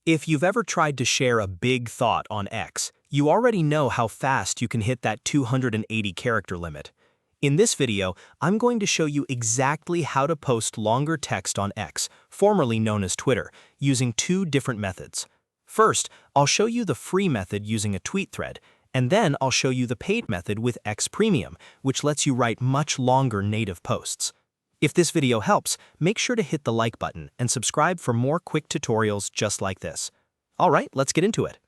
If you've ever tried to share a big thought on X, you already know how fast you can hit that 280 character limit. In this video, I'm going to show you exactly how to post longer text on X, formerly known as Twitter, using two different methods. First, I'll show you the free method using a tweet thread, and then I'll show you the paid method with X Premium, which lets you write much longer native posts. If this video helps, make sure to hit the like button and subscribe for more quick tutorials just like this. Alright, let's get into it.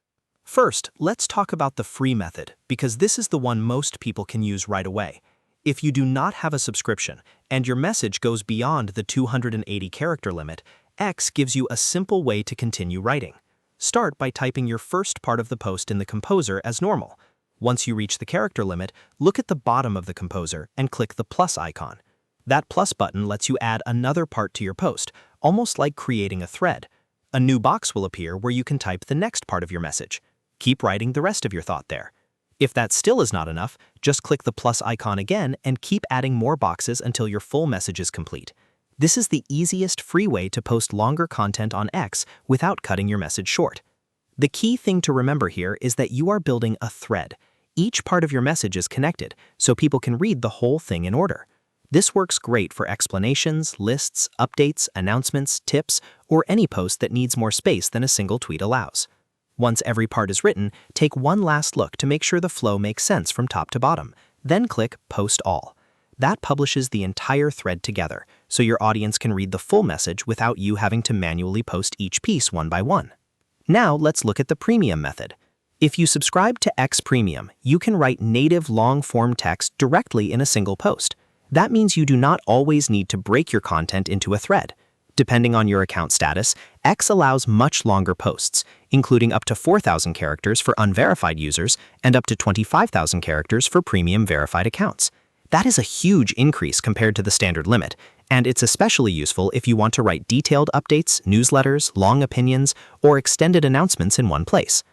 First, let's talk about the free method, because this is the one most people can use right away. If you do not have a subscription, and your message goes beyond the 280 character limit, X gives you a simple way to continue writing. Start by typing your first part of the post in the composer as normal. Once you reach the character limit, look at the bottom of the composer and click the plus icon. That plus button lets you add another part to your post, almost like creating a thread. A new box will appear where you can type the next part of your message. Keep writing the rest of your thought there. If that still is not enough, just click the plus icon again and keep adding more boxes until your full message is complete. This is the easiest free way to post longer content on X without cutting your message short. The key thing to remember here is that you are building a thread. Each part of your message is connected, so people can read the whole thing in order. This works great for explanations, lists, updates, announcements, tips, or any post that needs more space than a single tweet allows. Once every part is written, take one last look to make sure the flow makes sense from top to bottom. Then click Post All. That publishes the entire thread together, so your audience can read the full message without you having to manually post each piece one by one. Now let's look at the premium method. If you subscribe to X Premium, you can write native long-form text directly in a single post. That means you do not always need to break your content into a thread. Depending on your account status, X allows much longer posts, including up to 4,000 characters for unverified users and up to 25,000 characters for premium verified accounts. That is a huge increase compared to the standard limit, and it's especially useful if you want to write detailed updates, newsletters, long opinions, or extended announcements in one place.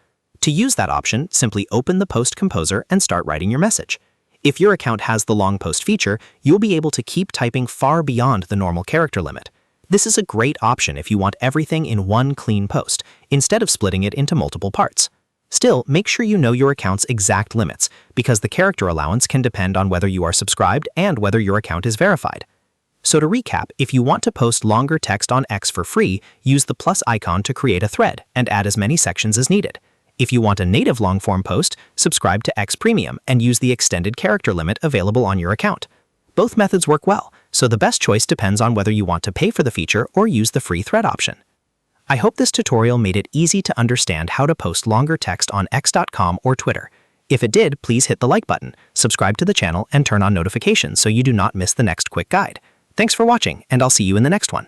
To use that option, simply open the post composer and start writing your message. If your account has the long post feature, you'll be able to keep typing far beyond the normal character limit. This is a great option if you want everything in one clean post, instead of splitting it into multiple parts. Still, make sure you know your account's exact limits, because the character allowance can depend on whether you are subscribed and whether your account is verified. So to recap, if you want to post longer text on X for free, use the plus icon to create a thread and add as many sections as needed. If you want a native long-form post, subscribe to X Premium and use the extended character limit available on your account. Both methods work well, so the best choice depends on whether you want to pay for the feature or use the free thread option. I hope this tutorial made it easy to understand how to post longer text on X.com or Twitter. If it did, please hit the like button, subscribe to the channel, and turn on notifications so you do not miss the next quick guide. Thanks for watching, and I'll see you in the next one.